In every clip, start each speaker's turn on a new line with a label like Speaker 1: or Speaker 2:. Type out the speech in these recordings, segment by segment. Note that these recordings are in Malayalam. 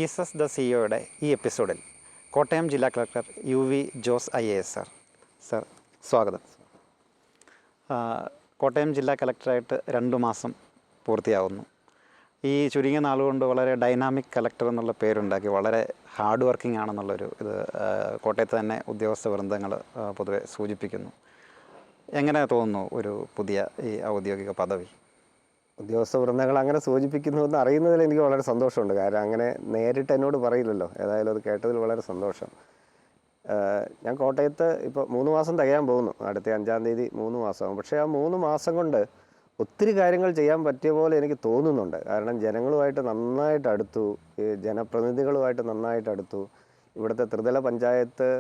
Speaker 1: ജീസസ് ദ സിഇഒയുടെ ഈ എപ്പിസോഡിൽ കോട്ടയം ജില്ലാ collector UV Jose IAS sir സ്വാഗതം. കോട്ടയം ജില്ലാ കളക്ടറായിട്ട് 2 മാസം പൂർത്തിയാവുന്നു. ഈ ചുരുങ്ങിയ നാളുകൊണ്ട് വളരെ ഡൈനാമിക് കളക്ടർ എന്നുള്ള പേരുണ്ടാക്കി, വളരെ ഹാർഡ് വർക്കിംഗ് ആണെന്നുള്ളൊരു ഇത് കോട്ടയത്ത് തന്നെ ഉദ്യോഗസ്ഥ വൃന്ദങ്ങൾ പൊതുവെ സൂചിപ്പിക്കുന്നു. എങ്ങനെ തോന്നുന്നു ഒരു പുതിയ ഈ ഔദ്യോഗിക പദവി?
Speaker 2: ഉദ്യോഗസ്ഥ വൃന്ദങ്ങൾ അങ്ങനെ സൂചിപ്പിക്കുന്നുവെന്ന് അറിയുന്നതിൽ എനിക്ക് വളരെ സന്തോഷമുണ്ട്. കാരണം അങ്ങനെ നേരിട്ട് എന്നോട് പറയില്ലല്ലോ. ഏതായാലും അത് കേട്ടതിൽ വളരെ സന്തോഷം. ഞാൻ കോട്ടയത്ത് ഇപ്പോൾ 3 മാസം തികയാൻ പോകുന്നു. അടുത്ത 5-ാം തീയതി 3 മാസമാകും. പക്ഷേ ആ 3 മാസം കൊണ്ട് ഒത്തിരി കാര്യങ്ങൾ ചെയ്യാൻ പറ്റിയ പോലെ എനിക്ക് തോന്നുന്നുണ്ട്. കാരണം ജനങ്ങളുമായിട്ട് നന്നായിട്ട് അടുത്തു, ജനപ്രതിനിധികളുമായിട്ട് നന്നായിട്ട് അടുത്തു. ഇവിടുത്തെ ത്രിതല പഞ്ചായത്ത്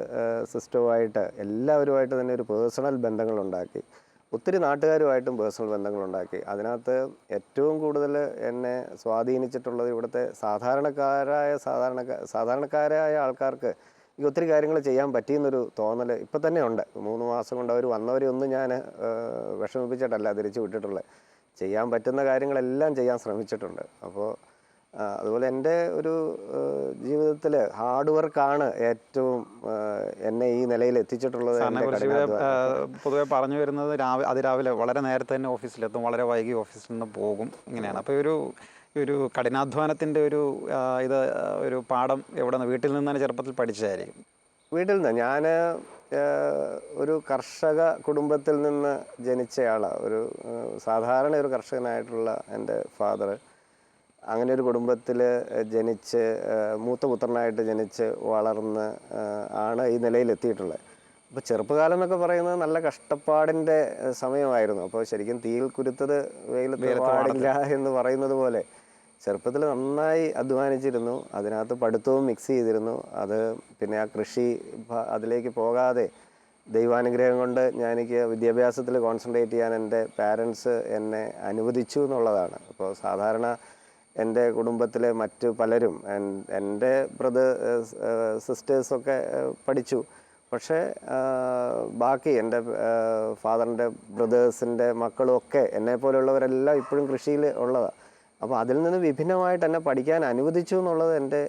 Speaker 2: സിസ്റ്റവുമായിട്ട് എല്ലാവരുമായിട്ട് തന്നെ ഒരു പേഴ്സണൽ ബന്ധങ്ങളുണ്ടാക്കി. ഒത്തിരി നാട്ടുകാരുമായിട്ടും പേഴ്സണൽ ബന്ധങ്ങളുണ്ടാക്കി. അതിനകത്ത് ഏറ്റവും കൂടുതൽ എന്നെ സ്വാധീനിച്ചിട്ടുള്ളത് ഇവിടുത്തെ സാധാരണക്കാരായ ആൾക്കാർക്ക് ഈ ഒത്തിരി കാര്യങ്ങൾ ചെയ്യാൻ പറ്റിയെന്നൊരു തോന്നൽ ഇപ്പം തന്നെ ഉണ്ട്. 3 മാസം കൊണ്ട് അവർ വന്നവരെ ഒന്നും ഞാൻ വിഷമിപ്പിച്ചിട്ടല്ല തിരിച്ചു വിട്ടിട്ടുള്ളത്. ചെയ്യാൻ പറ്റുന്ന കാര്യങ്ങളെല്ലാം ചെയ്യാൻ ശ്രമിച്ചിട്ടുണ്ട്. അപ്പോൾ അതുപോലെ എൻ്റെ ഒരു ജീവിതത്തിൽ ഹാർഡ് വർക്കാണ് ഏറ്റവും എന്നെ ഈ നിലയിൽ എത്തിച്ചിട്ടുള്ളത്.
Speaker 1: പൊതുവെ പറഞ്ഞു വരുന്നത് അതിരാവിലെ വളരെ നേരത്തെ തന്നെ ഓഫീസിലെത്തും, വളരെ വൈകി ഓഫീസിൽ നിന്ന് പോകും, ഇങ്ങനെയാണ്. അപ്പോൾ ഒരു കഠിനാധ്വാനത്തിൻ്റെ ഒരു പാഠം എവിടെ നിന്ന്? വീട്ടിൽ നിന്ന് തന്നെ ചെറുപ്പത്തിൽ പഠിച്ചതായിരിക്കും?
Speaker 2: വീട്ടിൽ നിന്ന്. ഞാൻ ഒരു കർഷക കുടുംബത്തിൽ നിന്ന് ജനിച്ചയാളാണ്. ഒരു സാധാരണ ഒരു കർഷകനായിട്ടുള്ള എൻ്റെ ഫാദർ അങ്ങനെ ഒരു കുടുംബത്തിൽ ജനിച്ച് മൂത്ത പുത്രനായിട്ട് ജനിച്ച് വളർന്ന് ആണ് ഈ നിലയിലെത്തിയിട്ടുള്ളത്. അപ്പോൾ ചെറുപ്പകാലം എന്നൊക്കെ പറയുന്നത് നല്ല കഷ്ടപ്പാടിൻ്റെ സമയമായിരുന്നു. അപ്പോൾ ശരിക്കും തീയിൽ കുരുത്തത് വെയിലത്ത് പാടില്ല എന്ന് പറയുന്നത് പോലെ ചെറുപ്പത്തിൽ നന്നായി അധ്വാനിച്ചിരുന്നു. അതിനകത്ത് പഠിത്തവും മിക്സ് ചെയ്തിരുന്നു. അത് പിന്നെ ആ കൃഷി അതിലേക്ക് പോകാതെ ദൈവാനുഗ്രഹം കൊണ്ട് എനിക്ക് വിദ്യാഭ്യാസത്തിൽ കോൺസെൻട്രേറ്റ് ചെയ്യാൻ എൻ്റെ പാരൻസ് എന്നെ അനുവദിച്ചു എന്നുള്ളതാണ്. അപ്പോൾ സാധാരണ എൻ്റെ കുടുംബത്തിലെ മറ്റു പലരും, എൻ്റെ സിസ്റ്റേഴ്സൊക്കെ പഠിച്ചു. പക്ഷേ ബാക്കി എൻ്റെ ഫാദറിൻ്റെ ബ്രദേഴ്സിൻ്റെ മക്കളുമൊക്കെ എന്നെപ്പോലെയുള്ളവരെല്ലാം ഇപ്പോഴും കൃഷിയിൽ ഉള്ളതാണ്. അപ്പോൾ അതിൽ നിന്ന് വിഭിന്നമായിട്ട് എന്നെ പഠിക്കാൻ അനുവദിച്ചു എന്നുള്ളത് എൻ്റെ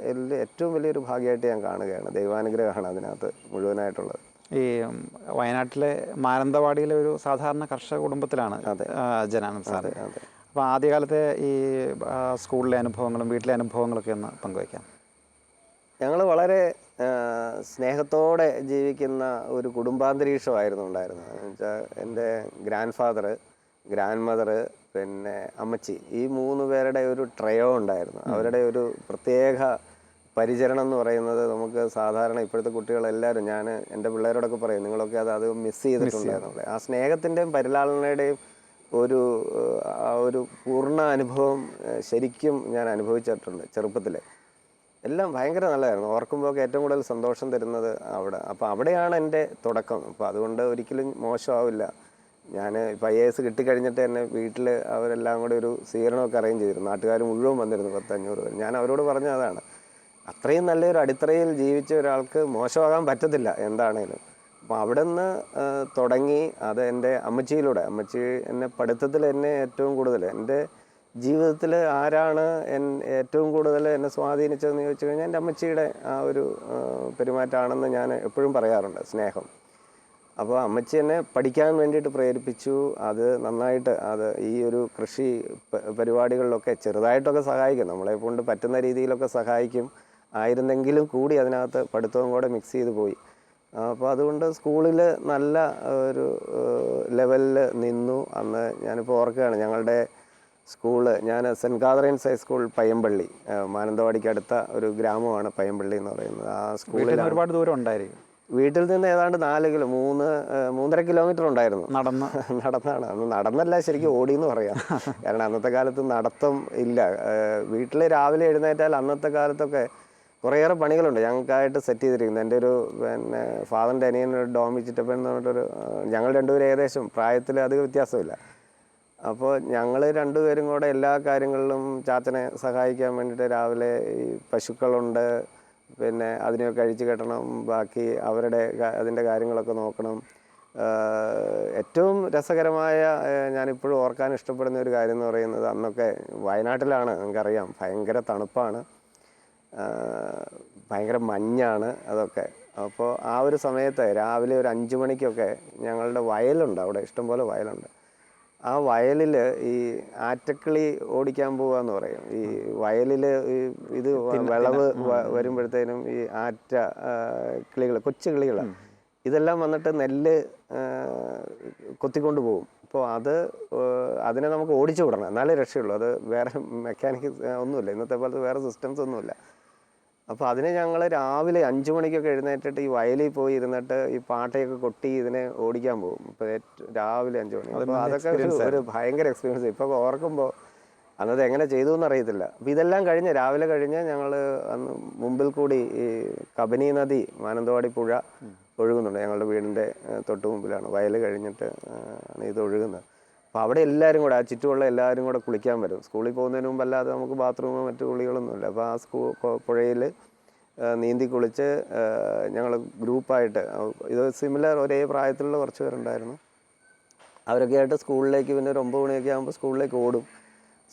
Speaker 2: ഏറ്റവും വലിയൊരു ഭാഗ്യമായിട്ട് ഞാൻ കാണുകയാണ്. ദൈവാനുഗ്രഹമാണ് അതിനകത്ത് മുഴുവനായിട്ടുള്ളത്.
Speaker 1: ഈ വയനാട്ടിലെ മാനന്തവാടിയിലെ ഒരു സാധാരണ കർഷക കുടുംബത്തിലാണ് ജനനം സാറ്. അപ്പോൾ ആദ്യകാലത്തെ ഈ സ്കൂളിലെ അനുഭവങ്ങളും വീട്ടിലെ അനുഭവങ്ങളൊക്കെ ഒന്ന് പങ്കുവയ്ക്കാം.
Speaker 2: ഞങ്ങൾ വളരെ സ്നേഹത്തോടെ ജീവിക്കുന്ന ഒരു കുടുംബാന്തരീക്ഷമായിരുന്നു ഉണ്ടായിരുന്നത്. എന്ന് വെച്ചാൽ എൻ്റെ ഗ്രാൻഡ് ഫാദർ, ഗ്രാൻഡ് മദർ, പിന്നെ അമ്മച്ചി, ഈ 3 പേരുടെ ഒരു ട്രയോ ഉണ്ടായിരുന്നു. അവരുടെ ഒരു പ്രത്യേക പരിചരണം എന്ന് പറയുന്നത് നമുക്ക് സാധാരണ ഇപ്പോഴത്തെ കുട്ടികളെല്ലാവരും, ഞാൻ എൻ്റെ പിള്ളേരോടൊക്കെ പറയും, നിങ്ങളൊക്കെ അത് മിസ് ചെയ്തിട്ടുണ്ടായിരുന്നു. ആ സ്നേഹത്തിൻ്റെയും പരിലാളനയുടെയും ഒരു പൂർണ്ണ അനുഭവം ശരിക്കും ഞാൻ അനുഭവിച്ചിട്ടുണ്ട് ചെറുപ്പത്തിൽ. എല്ലാം ഭയങ്കര നല്ലതായിരുന്നു. ഓർക്കുമ്പോഴൊക്കെ ഏറ്റവും കൂടുതൽ സന്തോഷം തരുന്നത് അവിടെ. അപ്പോൾ അവിടെയാണ് എൻ്റെ തുടക്കം. അപ്പോൾ അതുകൊണ്ട് ഒരിക്കലും മോശമാവില്ല. ഞാൻ ഇപ്പോൾ IAS കിട്ടിക്കഴിഞ്ഞിട്ട് തന്നെ വീട്ടിൽ അവരെല്ലാം കൂടെ ഒരു സ്വീകരണമൊക്കെ അറേഞ്ച് ചെയ്തിരുന്നു. നാട്ടുകാർ മുഴുവൻ വന്നിരുന്നു, 10-500 പേർ. ഞാൻ അവരോട് പറഞ്ഞ അതാണ്, അത്രയും നല്ലൊരു അടിത്തറയിൽ ജീവിച്ച ഒരാൾക്ക് മോശമാകാൻ പറ്റത്തില്ല എന്താണേലും. അപ്പോൾ അവിടെ നിന്ന് തുടങ്ങി അത് എൻ്റെ അമ്മച്ചിയിലൂടെ. അമ്മച്ചി എന്നെ പഠിത്തത്തിൽ എന്നെ ഏറ്റവും കൂടുതൽ, എൻ്റെ ജീവിതത്തിൽ ആരാണ് ഏറ്റവും കൂടുതൽ എന്നെ സ്വാധീനിച്ചതെന്ന് ചോദിച്ചു കഴിഞ്ഞാൽ എൻ്റെ അമ്മച്ചിയുടെ ആ ഒരു പെരുമാറ്റമാണെന്ന് ഞാൻ എപ്പോഴും പറയാറുണ്ട്, സ്നേഹം. അപ്പോൾ അമ്മച്ചി എന്നെ പഠിക്കാൻ വേണ്ടിയിട്ട് പ്രേരിപ്പിച്ചു. അത് നന്നായിട്ട് ഈ ഒരു കൃഷി പരിപാടികളിലൊക്കെ ചെറുതായിട്ടൊക്കെ സഹായിക്കും, നമ്മളെ കൊണ്ട് പറ്റുന്ന രീതിയിലൊക്കെ സഹായിക്കും. ആയിരുന്നെങ്കിലും കൂടി അതിനകത്ത് പഠിത്തവും കൂടെ മിക്സ് ചെയ്ത് പോയി. അപ്പോൾ അതുകൊണ്ട് സ്കൂളിൽ നല്ല ഒരു ലെവലിൽ നിന്നു. അന്ന് ഞാനിപ്പോൾ ഓർക്കുകയാണ്, ഞങ്ങളുടെ സ്കൂള്, ഞാൻ സെൻറ്റ് കാതറീൻസ് ഹൈസ്കൂൾ പയ്യമ്പള്ളി, മാനന്തവാടിക്ക് അടുത്ത ഒരു ഗ്രാമമാണ് പയ്യമ്പള്ളി എന്ന് പറയുന്നത്. ആ സ്കൂളിൽ
Speaker 1: ഒരുപാട് ദൂരം ഉണ്ടായിരിക്കും.
Speaker 2: വീട്ടിൽ നിന്ന് ഏതാണ്ട് 3.5 കിലോമീറ്റർ ഉണ്ടായിരുന്നു. നടന്നാണ്. അന്ന് നടന്നല്ല, ശരിക്കും ഓടിയെന്ന് പറയാം. കാരണം അന്നത്തെ കാലത്ത് നടത്തം ഇല്ല. വീട്ടിൽ രാവിലെ എഴുന്നേറ്റാൽ അന്നത്തെ കാലത്തൊക്കെ കുറേയേറെ പണികളുണ്ട് ഞങ്ങൾക്കായിട്ട് സെറ്റ് ചെയ്തിരിക്കുന്നത്. എൻ്റെ ഒരു പിന്നെ ഫാദറിൻ്റെ അനിയനൊരു ഡോമി ചിറ്റപ്പൻ എന്ന് പറഞ്ഞിട്ടൊരു, ഞങ്ങൾ രണ്ടുപേരും ഏകദേശം പ്രായത്തിൽ അധികം വ്യത്യാസമില്ല. അപ്പോൾ ഞങ്ങൾ രണ്ടുപേരും കൂടെ എല്ലാ കാര്യങ്ങളിലും ചാച്ചനെ സഹായിക്കാൻ വേണ്ടിയിട്ട് രാവിലെ ഈ പശുക്കളുണ്ട്, പിന്നെ അതിനെയൊക്കെ അഴിച്ചു കെട്ടണം, ബാക്കി അതിൻ്റെ കാര്യങ്ങളൊക്കെ നോക്കണം. ഏറ്റവും രസകരമായ, ഞാനിപ്പോഴും ഓർക്കാൻ ഇഷ്ടപ്പെടുന്ന ഒരു കാര്യം എന്ന് പറയുന്നത്, അന്നൊക്കെ വയനാട്ടിലാണ്, നിങ്ങൾക്കറിയാം ഭയങ്കര തണുപ്പാണ്. ഭയങ്കര മഞ്ഞാണ് അതൊക്കെ. അപ്പോൾ ആ ഒരു സമയത്ത് രാവിലെ ഒരു 5 മണിക്കൊക്കെ ഞങ്ങളുടെ വയലുണ്ട്, അവിടെ ഇഷ്ടംപോലെ വയലുണ്ട്. ആ വയലിൽ ഈ ആറ്റക്കിളി ഓടിക്കാൻ പോവാന്ന് പറയും. ഈ വയലിൽ ഈ ഇത് വിളവ് വരുമ്പോഴത്തേനും ഈ ആറ്റ കിളികൾ, കൊച്ചു കിളികൾ, ഇതെല്ലാം വന്നിട്ട് നെല്ല് കൊത്തിക്കൊണ്ട് പോകും. അപ്പോൾ അതിനെ നമുക്ക് ഓടിച്ചു വിടണം, എന്നാലേ രക്ഷയുള്ളൂ. അത് വേറെ മെക്കാനിക്ക് ഒന്നുമില്ല, ഇന്നത്തെ പോലത്തെ വേറെ സിസ്റ്റംസ് ഒന്നുമില്ല. അപ്പോൾ അതിനെ ഞങ്ങൾ രാവിലെ 5 മണിക്കൊക്കെ എഴുന്നേറ്റിട്ട് ഈ വയലിൽ പോയി ഇരുന്നിട്ട് ഈ പാട്ടയൊക്കെ കൊട്ടി ഇതിനെ ഓടിക്കാൻ പോകും. ഇപ്പോൾ രാവിലെ 5 മണി. അപ്പോൾ അതൊക്കെ ഒരു ഭയങ്കര എക്സ്പീരിയൻസ്. ഇപ്പോൾ ഓർക്കുമ്പോൾ അന്നത് എങ്ങനെ ചെയ്തു എന്നറിയത്തില്ല. അപ്പോൾ ഇതെല്ലാം കഴിഞ്ഞ് രാവിലെ കഴിഞ്ഞ് ഞങ്ങൾ അന്ന് മുമ്പിൽ കൂടി ഈ കബനി നദി, മാനന്തവാടി പുഴ ഒഴുകുന്നുണ്ട്. ഞങ്ങളുടെ വീടിൻ്റെ തൊട്ട് മുമ്പിലാണ്, വയൽ കഴിഞ്ഞിട്ട് ആണ് ഇത് ഒഴുകുന്നത്. അപ്പോൾ അവിടെ എല്ലാവരും കൂടെ, ആ ചുറ്റുമുള്ള എല്ലാവരും കൂടെ കുളിക്കാൻ വരും. സ്കൂളിൽ പോകുന്നതിന് മുമ്പ് അല്ലാതെ നമുക്ക് ബാത്റൂമോ മറ്റു കുളികളൊന്നുമില്ല. അപ്പോൾ ആ പുഴയിൽ നീന്തി കുളിച്ച് ഞങ്ങൾ ഗ്രൂപ്പായിട്ട്, ഇത് സിമിലർ ഒരേ പ്രായത്തിലുള്ള കുറച്ച് പേരുണ്ടായിരുന്നു. അവരൊക്കെ ആയിട്ട് സ്കൂളിലേക്ക് പിന്നെ ഒരു 9 മണിയൊക്കെ ആകുമ്പോൾ സ്കൂളിലേക്ക് ഓടും.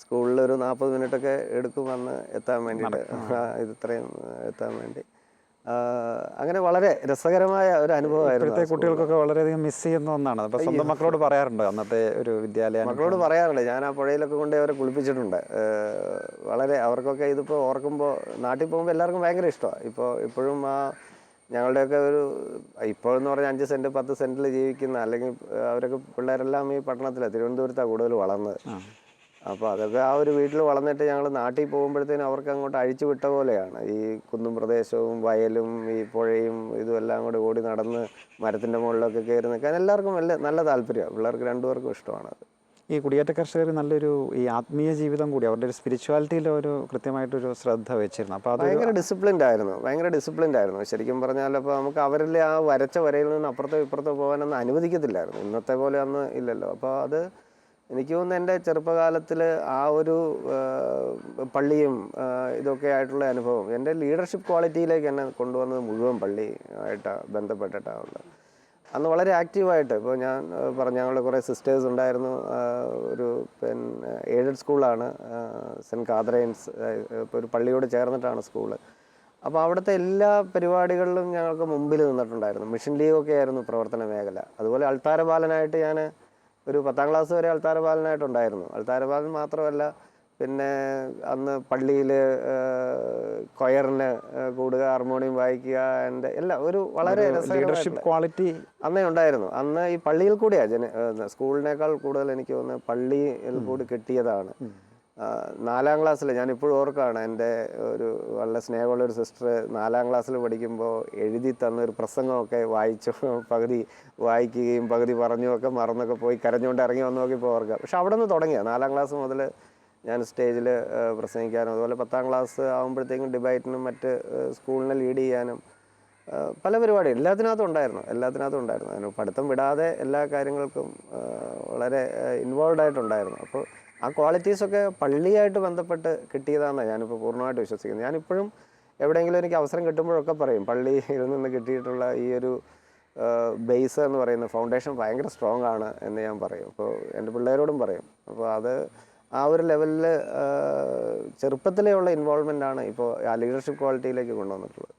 Speaker 2: സ്കൂളിൽ ഒരു 40 മിനിറ്റൊക്കെ എടുക്കും വന്ന് എത്താൻ വേണ്ടിയിട്ട്, ഇത്രയും എത്താൻ വേണ്ടി. അങ്ങനെ വളരെ രസകരമായ ഒരു അനുഭവമായിരുന്നു.
Speaker 1: ഇപ്പോഴത്തെ കുട്ടികൾക്കൊക്കെ വളരെയധികം മിസ് ചെയ്യുന്ന ഒന്നാണ്. അപ്പോൾ സ്വന്തം മക്കളോട് പറയാറുണ്ട് അന്നത്തെ ഒരു വിദ്യാലയം?
Speaker 2: മക്കളോട് പറയാറുണ്ട്. ഞാൻ ആ പുഴയിലൊക്കെ കൊണ്ട് അവരെ കുളിപ്പിച്ചിട്ടുണ്ട്. വളരെ അവർക്കൊക്കെ ഇതിപ്പോൾ ഓർക്കുമ്പോൾ, നാട്ടിൽ പോകുമ്പോൾ എല്ലാവർക്കും ഭയങ്കര ഇഷ്ടമാണ്. ഇപ്പോഴും ആ ഞങ്ങളുടെയൊക്കെ ഇപ്പോഴെന്ന് പറഞ്ഞാൽ 5 സെൻറ്റ് 10 സെൻറ്റിൽ ജീവിക്കുന്ന, അല്ലെങ്കിൽ അവരൊക്കെ പിള്ളേരെല്ലാം ഈ പട്ടണത്തിലാണ്, തിരുവനന്തപുരത്താണ് കൂടുതൽ വളർന്നത്. അപ്പോൾ അതൊക്കെ ആ ഒരു വീട്ടിൽ വളർന്നിട്ട് ഞങ്ങൾ നാട്ടിൽ പോകുമ്പോഴത്തേനും അവർക്ക് അങ്ങോട്ട് അഴിച്ചു വിട്ട പോലെയാണ്. ഈ കുന്നും പ്രദേശവും വയലും ഈ പുഴയും ഇതും എല്ലാം കൂടെ ഓടി നടന്ന് മരത്തിൻ്റെ മുകളിലൊക്കെ കയറി നിൽക്കാൻ എല്ലാവർക്കും നല്ല താല്പര്യമാണ്. പിള്ളേർക്ക് 2 പേർക്കും ഇഷ്ടമാണത്.
Speaker 1: ഈ കുടിയേറ്റ കർഷകർ നല്ലൊരു ഈ ആത്മീയ ജീവിതം കൂടി, അവരുടെ ഒരു സ്പിരിച്വാലിറ്റിയിൽ ഒരു കൃത്യമായിട്ടൊരു ശ്രദ്ധ വെച്ചിരുന്നു. അപ്പോൾ അത്
Speaker 2: ഭയങ്കര ഡിസിപ്ലിൻഡ് ആയിരുന്നു. ശരിക്കും പറഞ്ഞാൽ അപ്പോൾ നമുക്ക് അവരിലെ ആ വരച്ച വരയിൽ നിന്ന് അപ്പുറത്തോ ഇപ്പുറത്തോ പോകാനൊന്നും അനുവദിക്കത്തില്ലായിരുന്നു. ഇന്നത്തെ പോലെ അന്ന് ഇല്ലല്ലോ. അപ്പോൾ അത് എനിക്ക് തോന്നുന്നു എൻ്റെ ചെറുപ്പകാലത്തിൽ ആ ഒരു പള്ളിയും ഇതൊക്കെ ആയിട്ടുള്ള അനുഭവം എൻ്റെ ലീഡർഷിപ്പ് ക്വാളിറ്റിയിലേക്ക് എന്നെ കൊണ്ടുവന്നത് മുഴുവൻ പള്ളി ആയിട്ടാണ് ബന്ധപ്പെട്ടിട്ടാണ്. അന്ന് വളരെ ആക്റ്റീവായിട്ട്, ഇപ്പോൾ ഞാൻ പറഞ്ഞു, ഞങ്ങളുടെ കുറേ സിസ്റ്റേഴ്സ് ഉണ്ടായിരുന്നു. ഒരു എയ്ഡഡ് സ്കൂളാണ്, സെൻറ്റ് കാതറൈൻസ്, ഇപ്പോൾ ഒരു പള്ളിയോട് ചേർന്നിട്ടാണ് സ്കൂള്. അപ്പോൾ അവിടുത്തെ എല്ലാ പരിപാടികളിലും ഞങ്ങൾക്ക് മുമ്പിൽ നിന്നിട്ടുണ്ടായിരുന്നു. മിഷൻ ലീഗൊക്കെ ആയിരുന്നു പ്രവർത്തന മേഖല. അതുപോലെ അൾത്താരപാലനായിട്ട് ഞാൻ ഒരു 10ാം ക്ലാസ് വരെ അൾത്താരപാലനായിട്ടുണ്ടായിരുന്നു. അൾത്താരപാലൻ മാത്രമല്ല, പിന്നെ അന്ന് പള്ളിയിൽ കൊയറിന് കൂടുക, ഹാർമോണിയം വായിക്കുക, എൻ്റെ എല്ലാം ഒരു വളരെ
Speaker 1: ലീഡർഷിപ്പ് ക്വാളിറ്റി
Speaker 2: അന്നേ ഉണ്ടായിരുന്നു. അന്ന് ഈ പള്ളിയിൽ കൂടിയാണ് സ്കൂളിനേക്കാൾ കൂടുതൽ എനിക്ക് തോന്നുന്നത് പള്ളിയിൽ കൂടി കിട്ടിയതാണ്. 4ാം ക്ലാസ്സിൽ ഞാൻ ഇപ്പോഴും ഓർക്കുകയാണ്, എൻ്റെ ഒരു വളരെ സ്നേഹമുള്ളൊരു സിസ്റ്റർ 4ാം ക്ലാസ്സിൽ പഠിക്കുമ്പോൾ എഴുതി തന്നൊരു പ്രസംഗമൊക്കെ വായിച്ചു, പകുതി വായിക്കുകയും പകുതി പറഞ്ഞുമൊക്കെ മറന്നൊക്കെ പോയി കരഞ്ഞുകൊണ്ട് ഇറങ്ങി വന്നൊക്കെ ഇപ്പോൾ ഓർക്കുക. പക്ഷെ അവിടെ നിന്ന് തുടങ്ങിയാണ് 4ാം ക്ലാസ് മുതൽ ഞാൻ സ്റ്റേജിൽ പ്രസംഗിക്കാനും, അതുപോലെ 10ാം ക്ലാസ് ആകുമ്പോഴത്തേക്കും ഡിബേറ്റിനും മറ്റ് സ്കൂളിനെ ലീഡ് ചെയ്യാനും പല പരിപാടി എല്ലാത്തിനകത്തും ഉണ്ടായിരുന്നു. അതിന് പഠിത്തം വിടാതെ എല്ലാ കാര്യങ്ങൾക്കും വളരെ ഇൻവോൾവ് ആയിട്ടുണ്ടായിരുന്നു. അപ്പോൾ ആ ക്വാളിറ്റീസൊക്കെ പള്ളിയായിട്ട് ബന്ധപ്പെട്ട് കിട്ടിയതാണെന്നാണ് ഞാനിപ്പോൾ പൂർണ്ണമായിട്ട് വിശ്വസിക്കുന്നത്. ഞാനിപ്പോഴും എവിടെയെങ്കിലും എനിക്ക് അവസരം കിട്ടുമ്പോഴൊക്കെ പറയും, പള്ളിയിൽ നിന്ന് കിട്ടിയിട്ടുള്ള ഈ ഒരു ബേസ് എന്ന് പറയുന്ന ഫൗണ്ടേഷൻ ഭയങ്കര സ്ട്രോങ് ആണ് എന്ന് ഞാൻ പറയും. അപ്പോൾ എൻ്റെ പിള്ളേരോടും പറയും. അപ്പോൾ അത് ആ ഒരു ലെവലിൽ ചെറുപ്പത്തിലേ ഉള്ള ഇൻവോൾവ്മെൻ്റ് ആണ് ഇപ്പോൾ ആ ലീഡർഷിപ്പ് ക്വാളിറ്റിയിലേക്ക് കൊണ്ടുവന്നിട്ടുള്ളത്.